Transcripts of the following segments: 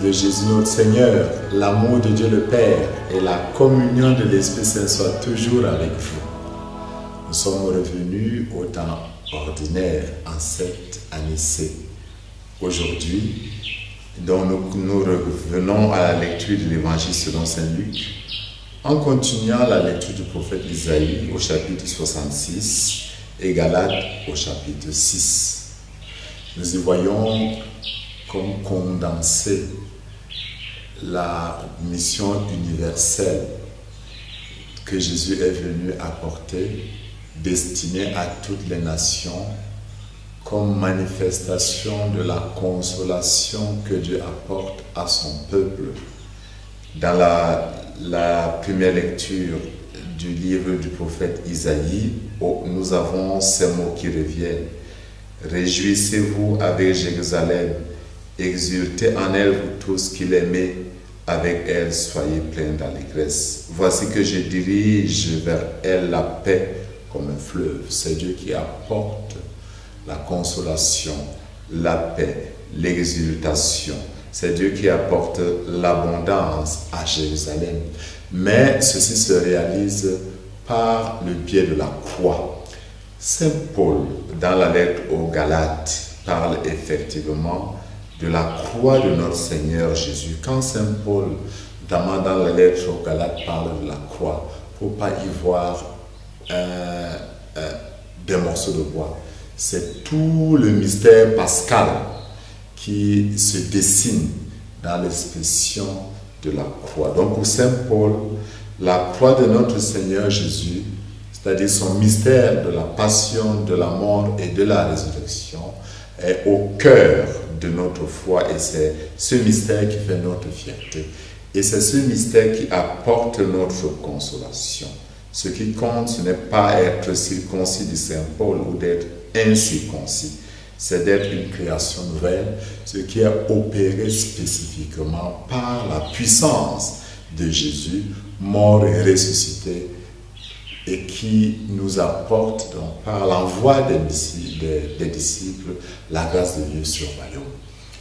de Jésus notre Seigneur, l'amour de Dieu le Père et la communion de l'Esprit Saint soient toujours avec vous. Nous sommes revenus au temps ordinaire en cette année C. Aujourd'hui, donc nous revenons à la lecture de l'Évangile selon Saint Luc, en continuant la lecture du prophète Isaïe au chapitre 66 et Galates au chapitre 6. Nous y voyons comme condensé la mission universelle que Jésus est venu apporter, destinée à toutes les nations, comme manifestation de la consolation que Dieu apporte à son peuple. Dans la première lecture du livre du prophète Isaïe, nous avons ces mots qui reviennent. Réjouissez-vous avec Jérusalem, exultez en elle vous tous qui l'aimez, avec elle soyez pleins d'allégresse. Voici que je dirige vers elle la paix comme un fleuve. C'est Dieu qui apporte la consolation, la paix, l'exultation. C'est Dieu qui apporte l'abondance à Jérusalem. Mais ceci se réalise par le biais de la croix. Saint Paul, dans la lettre aux Galates, parle effectivement de la croix de notre Seigneur Jésus. Quand Saint Paul, notamment dans la lettre aux Galates, parle de la croix, il ne faut pas y voir des morceaux de bois. C'est tout le mystère pascal qui se dessine dans l'expression de la croix. Donc pour Saint Paul, la croix de notre Seigneur Jésus, c'est-à-dire son mystère de la passion, de la mort et de la résurrection, est au cœur de notre foi et c'est ce mystère qui fait notre fierté. Et c'est ce mystère qui apporte notre consolation. Ce qui compte, ce n'est pas être circoncis de Saint Paul ou d'être incirconcis, c'est d'être une création nouvelle, ce qui est opéré spécifiquement par la puissance de Jésus, mort et ressuscité, et qui nous apporte donc par l'envoi des disciples la grâce de Dieu sur le royaume.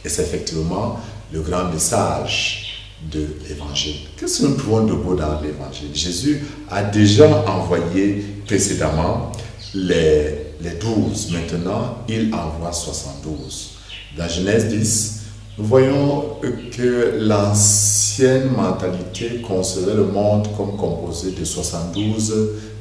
Et c'est effectivement le grand message de l'Évangile. Qu'est-ce que nous trouvons de beau dans l'Évangile? Jésus a déjà envoyé précédemment les 12. Maintenant, il envoie 72. Dans Genèse 10, nous voyons que l'ancienne mentalité concevait le monde comme composé de 72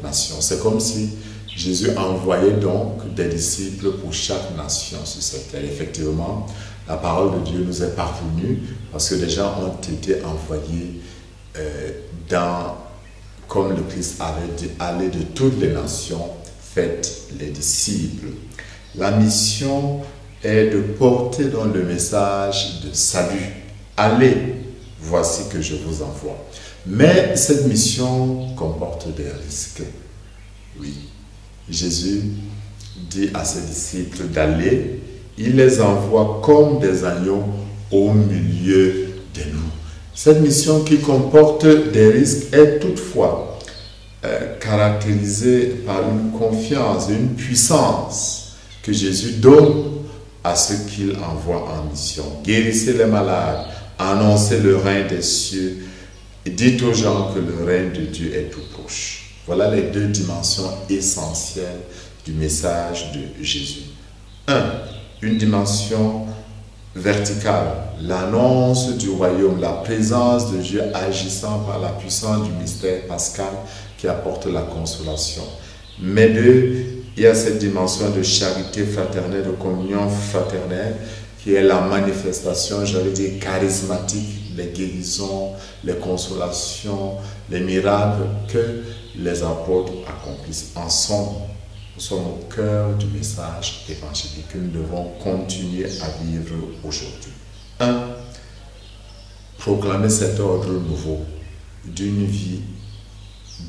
nations. C'est comme si Jésus envoyait donc des disciples pour chaque nation sur cette terre. Effectivement, la parole de Dieu nous est parvenue parce que les gens ont été envoyés comme le Christ avait dit, aller de toutes les nations, faites les disciples. La mission est de porter dans le message de salut. Allez, voici que je vous envoie. Mais cette mission comporte des risques. Oui, Jésus dit à ses disciples d'aller. Il les envoie comme des agneaux au milieu de nous. Cette mission qui comporte des risques est toutefois caractérisée par une confiance, une puissance que Jésus donne à ceux qu'il envoie en mission. Guérissez les malades, annoncez le règne des cieux et dites aux gens que le règne de Dieu est tout proche. Voilà les deux dimensions essentielles du message de Jésus. 1. Une dimension verticale, l'annonce du royaume, la présence de Dieu agissant par la puissance du mystère pascal qui apporte la consolation. Mais 2, il y a cette dimension de charité fraternelle, de communion fraternelle, qui est la manifestation, j'allais dire, charismatique, les guérisons, les consolations, les miracles que les apôtres accomplissent ensemble. Nous sommes au cœur du message évangélique que nous devons continuer à vivre aujourd'hui. 1. Proclamer cet ordre nouveau d'une vie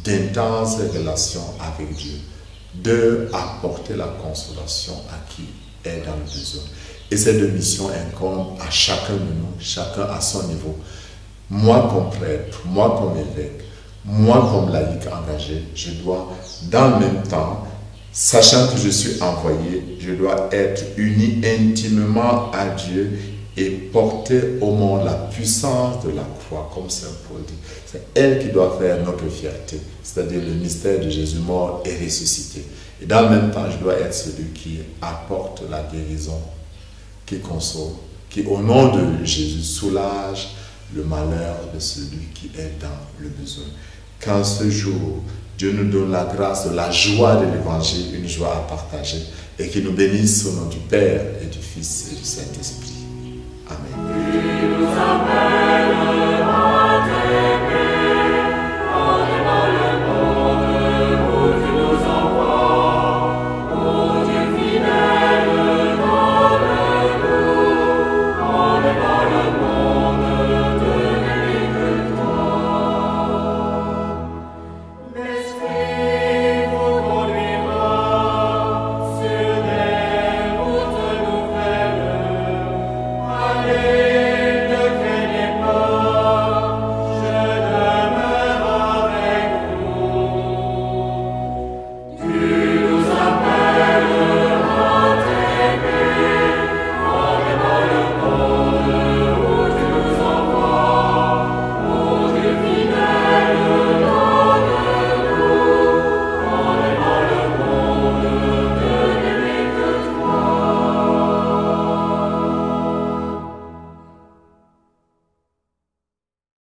d'intenses relations avec Dieu. 2. Apporter la consolation à qui est dans le besoin. Et ces deux missions incombent à chacun de nous, chacun à son niveau. Moi comme prêtre, moi comme évêque, moi comme laïc engagé, je dois dans le même temps, sachant que je suis envoyé, je dois être uni intimement à Dieu et porter au monde la puissance de la croix, comme Saint Paul dit. C'est elle qui doit faire notre fierté, c'est-à-dire le mystère de Jésus mort et ressuscité. Et dans le même temps, je dois être celui qui apporte la guérison, qui console, qui au nom de Jésus soulage le malheur de celui qui est dans le besoin. Qu'en ce jour, Dieu nous donne la grâce de la joie de l'évangile, une joie à partager, et qu'il nous bénisse au nom du Père et du Fils et du Saint-Esprit. Amen.